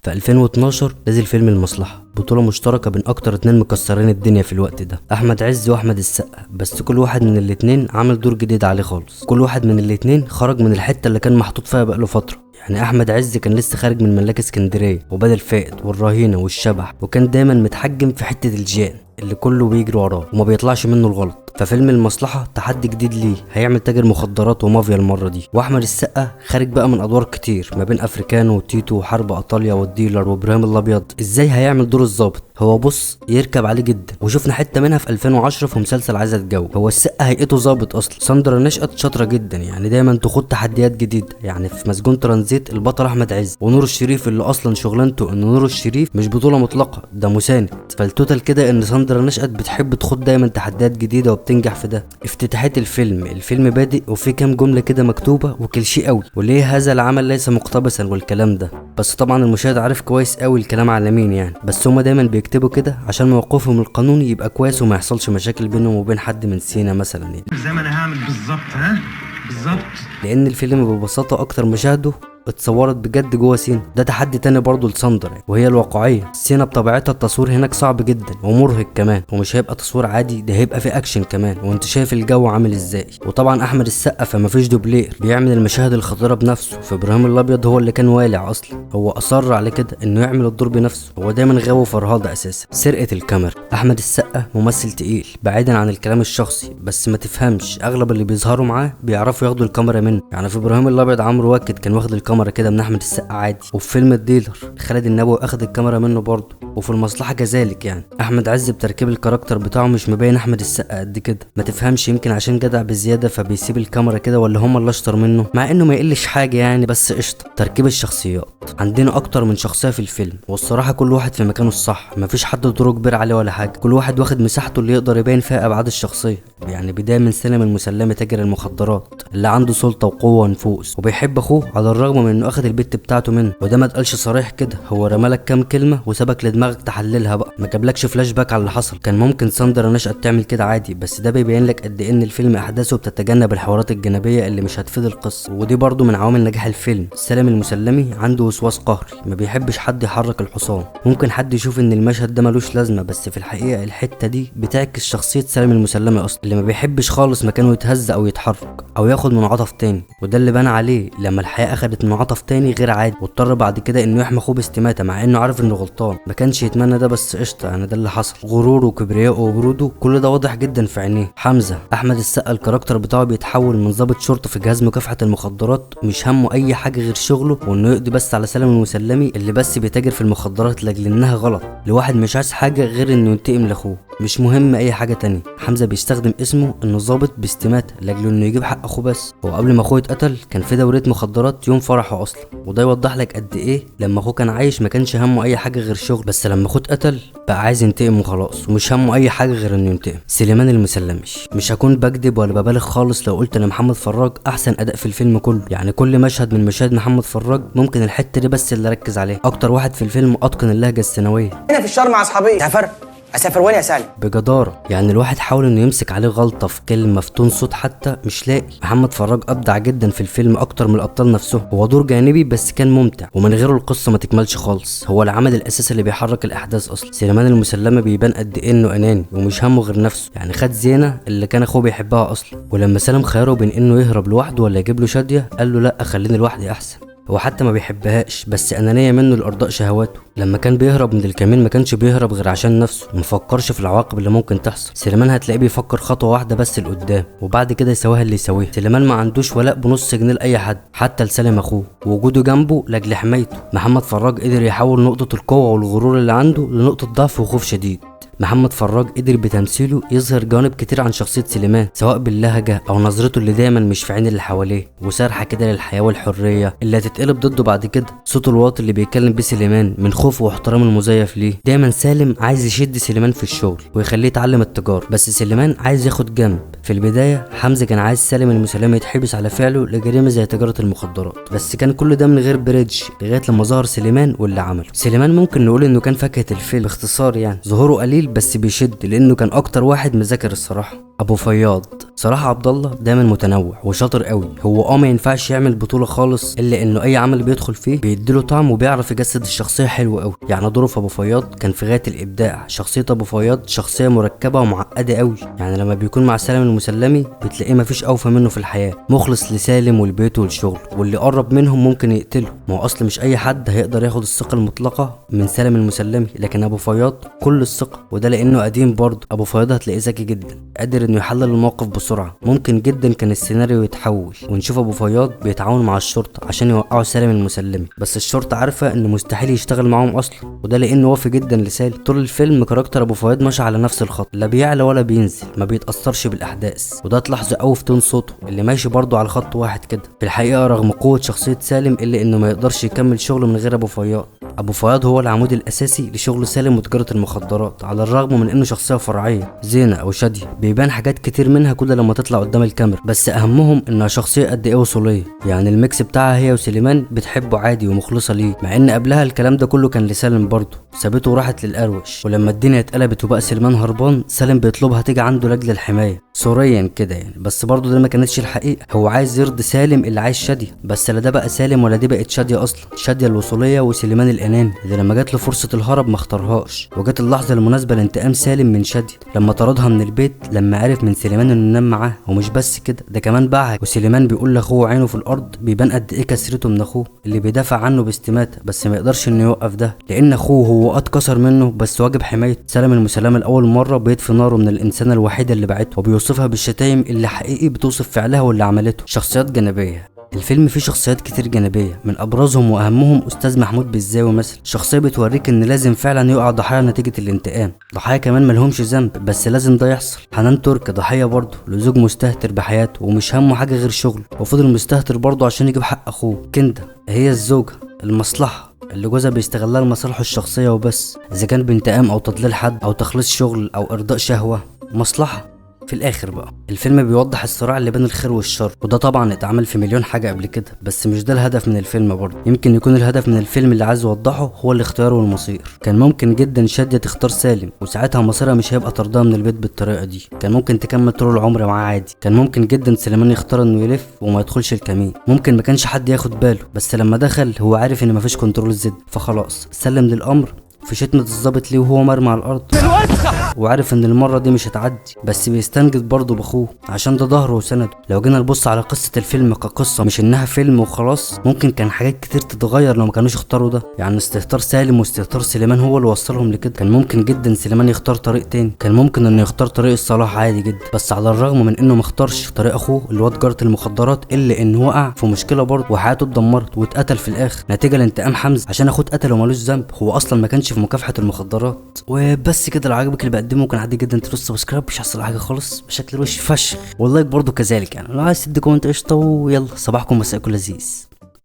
في 2012 نزل فيلم المصلحة، بطولة مشتركة بين أكتر اتنين مكسرين الدنيا في الوقت ده، أحمد عز وأحمد السقا. بس كل واحد من الاتنين عمل دور جديد عليه خالص. كل واحد من الاتنين خرج من الحتة اللي كان محطوط فيها بقاله فترة. يعني أحمد عز كان لسه خارج من ملاك اسكندرية وبدل فائد والرهينة والشبح، وكان دايما متحجم في حتة الجان اللي كله بيجري وراه وما بيطلعش منه الغلط. ففيلم المصلحة تحدي جديد ليه، هيعمل تاجر مخدرات ومافيا المرة دي. واحمد السقا خارج بقى من ادوار كتير ما بين افريكانو وتيتو وحرب ايطاليا والديلر وابراهيم الابيض. ازاي هيعمل دور الظابط؟ هو بص يركب عليه جدا، وشفنا حتة منها في 2010 في مسلسل عايزة اتجوز. هو السقا هيئته ظابط اصلا. ساندرا نشأت شاطرة جدا، يعني دايما تخوض تحديات جديدة. يعني في مسجون ترانزيت البطل احمد عز، ونور الشريف اللي اصلا شغلانته ان نور الشريف مش بطولة مطلقة، ده مساند. فالتوتال كده ان ساندرا نشأت بتحب تخوض دايما تحديات جديدة وبتنجح في ده. افتتاحية الفيلم بادئ وفي كام جملة كده مكتوبة وكليشيه قوي، وليه هذا العمل ليس مقتبسا والكلام ده. بس طبعا المشاهد عارف كويس قوي الكلام على مين يعني، بس هما دايما بيكتبوا كده عشان موقفهم القانوني يبقى كويس وما يحصلش مشاكل بينهم وبين حد من سينا مثلا يعني. زي ما انا هعمل بالظبط. بالظبط. لان الفيلم ببساطة اكتر مشاهده اتصورت بجد جوه سينا. ده تحدي تاني برضه لساندرا، وهي الواقعيه. سينا بطبيعتها التصوير هناك صعب جدا ومرهق كمان، ومش هيبقى تصوير عادي، ده هيبقى فيه اكشن كمان، وانت شايف الجو عامل ازاي. وطبعا احمد السقا فمفيش دوبلير، بيعمل المشاهد الخطيره بنفسه. في ابراهيم الابيض هو اللي كان والع اصلا، هو اصر على كده انه يعمل الدور بنفسه. هو دايما غاوي فرهاده اساسا. سرقه الكاميرا، احمد السقا ممثل تقيل بعيدا عن الكلام الشخصي، بس ما تفهمش اغلب اللي بيظهروا معاه بيعرفوا ياخدوا الكاميرا منه. يعني في ابراهيم الابيض عمرو واكد كان واخد الكاميرا كده من احمد السقا عادي، وفي فيلم الديلر خالد النبوي اخد الكاميرا منه برضه، وفي المصلحه كذلك. يعني احمد عز بتركيب الكاركتر بتاعه مش مبين احمد السقا قد كده. ما تفهمش يمكن عشان جدع بزياده فبيسيب الكاميرا كده، ولا هم اللي اشطر منه، مع انه ما يقلش حاجه يعني، بس قشطه. تركيب الشخصيات، عندنا اكتر من شخصيه في الفيلم، والصراحه كل واحد في مكانه الصح، مفيش حد دوره كبير عليه ولا حاجه. كل واحد واخد مساحته اللي يقدر يبين فيها ابعاد الشخصيه. يعني بدايه من سالم المسلمي تاجر المخدرات اللي عنده سلطه وقوه ونفوذ، وبيحب اخوه على الرغم من انه اخد البت بتاعته منه. وده ما اتقالش صريح كده، هو رمالك كام كلمه وسابك لدماغك تحللها بقى، ما جابلكش فلاش باك على اللي حصل. كان ممكن ساندرا نشأت تعمل كده عادي، بس ده بيبين لك قد ايه ان الفيلم احداثه بتتجنب الحوارات الجانبيه اللي مش هتفيد القصه. ودي برضو من عوامل نجاح الفيلم. سالم المسلمي عنده وسواس قهري، ما بيحبش حد يحرك الحصان. ممكن حد يشوف ان المشهد ده ملوش لازمه، بس في الحقيقه الحته دي بتعكس شخصيه سالم المسلمي اصلا، اللي ما بيحبش خالص مكانه يتهز او يتحرك او ياخد منعطف تاني. وده اللي بان عليه لما الحياه اخدت منعطف تاني غير عادي، واضطر بعد كده انه يحمي اخوه باستماته مع انه عارف انه غلطان. ما كانش يتمنى ده، بس قشطه يعني ده اللي حصل. غروره وكبريائه وبروده كل ده واضح جدا في عينيه. حمزه احمد السقا الكاركتر بتاعه بيتحول من ضابط شرطه في جهاز مكافحه المخدرات مش همه اي حاجه غير شغله، وانه يقضي بس على سالم المسلمي اللي بس بيتاجر في المخدرات لاجل انها غلط، لواحد مش عايز حاجه غير انه ينتقم لاخوه، مش مهم اي حاجه تانية. حمزه بيستخدم اسمه انه ضابط باستماته لاجل انه يجيب حق اخوه بس. هو قبل ما اخوه يتقتل كان في دوريه مخدرات يوم فرحه اصلا، وده يوضح لك قد ايه لما اخوه كان عايش ما كانش همه اي حاجه غير شغل، بس لما اخوه اتقتل بقى عايز ينتقم وخلاص، ومش همه اي حاجه غير انه ينتقم. سليمان المسلمش، مش هكون بكذب ولا ببالغ خالص لو قلت ان محمد فراج احسن اداء في الفيلم كله. يعني كل مشهد من مشاهد محمد فراج ممكن الحته دي بس اللي ركز عليها. اكتر واحد في الفيلم اتقن اللهجه الثانويه. هنا في الشهر مع اصحابي اسافر وين يا سالم بجداره. يعني الواحد حاول انه يمسك عليه غلطه في كلمه في تون صوت حتى مش لاقي. محمد فراج ابدع جدا في الفيلم اكتر من الابطال نفسهم. هو دور جانبي بس كان ممتع، ومن غيره القصه ما تكملش خالص. هو العمل الاساسي اللي بيحرك الاحداث اصلا. سليمان المسلمي بيبان قد ايه انه اناني ومش همه غير نفسه. يعني خد زينه اللي كان اخوه بيحبها اصلا، ولما سالم خيره بين انه يهرب لوحده ولا يجيب له شاديه قال له لا خليني لوحدي احسن. هو حتى ما بيحبهاش، بس انانيه منه لارضاء شهواته. لما كان بيهرب من الكمين ما كانش بيهرب غير عشان نفسه، مفكرش في العواقب اللي ممكن تحصل. سليمان هتلاقيه بيفكر خطوه واحده بس لقدام، وبعد كده يسواها اللي يسويها. سليمان ما عندوش ولاء بنص جنيه لاي حد، حتى لسالم اخوه، ووجوده جنبه لاجل حمايته. محمد فراج قدر يحول نقطه القوه والغرور اللي عنده لنقطه ضعف وخوف شديد. محمد فراج قدر بتمثيله يظهر جوانب كتير عن شخصية سليمان، سواء باللهجة او نظرته اللي دايما مش في عين اللي حواليه، وسارحة كده للحياة والحرية اللي هتتقلب ضده بعد كده. صوته الواطي اللي بيتكلم بيه سليمان من خوفه واحترام المزيف ليه. دايما سالم عايز يشد سليمان في الشغل ويخليه يتعلم التجارة، بس سليمان عايز ياخد جنب. في البداية حمزة كان عايز سالم المسلمي يتحبس على فعله لجريمة زي تجارة المخدرات، بس كان كل ده من غير بريدج لغاية لما ظهر سليمان واللي عمله. سليمان ممكن نقول انه كان فاكهة الفيلم باختصار، يعني ظهوره قليل بس بيشد لانه كان اكتر واحد مذاكر الصراحه. ابو فياض صراحه عبد الله دايما متنوع وشاطر قوي. هو ما ينفعش يعمل بطوله خالص، الا انه اي عمل بيدخل فيه بيديله طعم وبيعرف يجسد الشخصيه حلو قوي. يعني دوره في ابو فياض كان في غايه الابداع. شخصيه ابو فياض شخصيه مركبه ومعقده قوي. يعني لما بيكون مع سالم المسلمي بتلاقيه مفيش اوفى منه في الحياه، مخلص لسالم ولبيته ولشغله، واللي قرب منهم ممكن يقتله. ما هو اصل مش اي حد هيقدر ياخد الثقه المطلقه من سالم المسلمي، لكن ابو فياض كل الثقه، وده لانه قديم برضه. ابو فياض هتلاقيه ذكي جدا، قادر انه يحلل الموقف بسرعه. ممكن جدا كان السيناريو يتحول ونشوف ابو فياض بيتعاون مع الشرطه عشان يوقعوا سالم المسلمي، بس الشرطه عارفه انه مستحيل يشتغل معاهم اصلا، وده لانه وافي جدا لسالم. طول الفيلم كاركتر ابو فياض ماشي على نفس الخط، لا بيعلى ولا بينزل، ما بيتاثرش بالاحداث، وده تلاحظه قوي في تون صوته اللي ماشي برضه على خط واحد كده. في الحقيقه رغم قوه شخصيه سالم الا انه ما يقدرش يكمل شغله من غير ابو فياض. ابو فياض هو العمود الاساسي لشغل سالم وتجاره المخدرات، على الرغم من انه شخصيه فرعيه. زينه او شاديه بيبان حاجات كتير منها كل لما تطلع قدام الكاميرا، بس اهمهم انها شخصيه قد ايه وصوليه. يعني الميكس بتاعها هي وسليمان بتحبه عادي ومخلصه ليه، مع ان قبلها الكلام ده كله كان لسالم برضه، سابته وراحت للقروش. ولما الدنيا اتقلبت وبقى سليمان هربان، سالم بيطلبها تيجي عنده لاجل الحمايه سوريا كده يعني، بس برضه ده ما كانتش الحقيقه. هو عايز يرضي سالم اللي عايز شاديه، بس لا ده بقى سالم ولا دي بقت شاديه اصلا. شاديه الوصوليه وسليمان الاناني اللي لما جات له فرصه الهرب ما اختارهاش، وجت اللحظه المناسبه لانتقام سالم من شاديه لما طردها من البيت، لما عرف من سليمان انه نام معاه. ومش بس كده، ده كمان باعها. وسليمان بيقول لاخوه عينه في الارض، بيبان قد ايه كسرته من اخوه اللي بيدافع عنه باستماته، بس ما يقدرش انه يوقف ده لان اخوه هو اتكسر منه، بس واجب حمايته. سالم المسلمي لاول مره بيطفي ناره من الانسانه الوحيده اللي بعته، وبيوصفها بالشتايم اللي حقيقي بتوصف فعلها واللي عملته. شخصيات جانبيه، الفيلم فيه شخصيات كتير جانبية، من ابرزهم واهمهم استاذ محمود بالزاوي مثلا، شخصيه بتوريك ان لازم فعلا يقع ضحايا نتيجه الانتقام، ضحايا كمان ملهمش ذنب بس لازم ده يحصل. حنان ترك ضحيه برضه لزوج مستهتر بحياته ومش همه حاجه غير شغله، وفضل مستهتر برضه عشان يجيب حق اخوه. كندا هي الزوجه المصلحه اللي جوزها بيستغلها لمصالحه الشخصيه وبس، اذا كان بانتقام او تضليل حد او تخليص شغل او ارضاء شهوه، مصلحه. في الاخر بقى الفيلم بيوضح الصراع اللي بين الخير والشر، وده طبعا اتعمل في مليون حاجه قبل كده، بس مش ده الهدف من الفيلم برضه. يمكن يكون الهدف من الفيلم اللي عايز يوضحه هو الاختيار والمصير. كان ممكن جدا شاديه تختار سالم، وساعتها مصيرها مش هيبقى طردها من البيت بالطريقه دي، كان ممكن تكمل طول العمر معاه عادي. كان ممكن جدا سليمان يختار انه يلف وما يدخلش الكمين، ممكن ما كانش حد ياخد باله، بس لما دخل هو عارف ان مفيش كنترول زد، فخلاص سلم للامر في شتمة الظابط ليه وهو مرمى على الارض، وعارف ان المره دي مش هتعدي، بس بيستنجد برضه باخوه عشان ده ظهره وسنده. لو جينا نبص على قصه الفيلم كقصه مش انها فيلم وخلاص، ممكن كان حاجات كتير تتغير لو ما كانوش اختاروا ده. يعني استهتار سالم واستهتار سليمان هو اللي وصلهم لكده. كان ممكن جدا سليمان يختار طريق تاني، كان ممكن انه يختار طريق الصلاح عادي جدا، بس على الرغم من انه ما اختارش طريق اخوه اللي هو تجاره المخدرات، الا انه وقع في مشكله برضه وحياته اتدمرت واتقتل في الاخر نتيجه لانتقام حمزه عشان اخوه اتقتل ومالوش ذنب، هو اصلا ما كانش في مكافحه المخدرات. وبس كده، لو عجبك اللي بقدمه كان عادي جدا تدوس سبسكرايب، مش هيحصل حاجه خالص بشكل وش فشخ، واللايك برضه كذلك. يعني لو عايز تدي كومنت قشطه، ويلا صباحكم مساءكم لذيذ.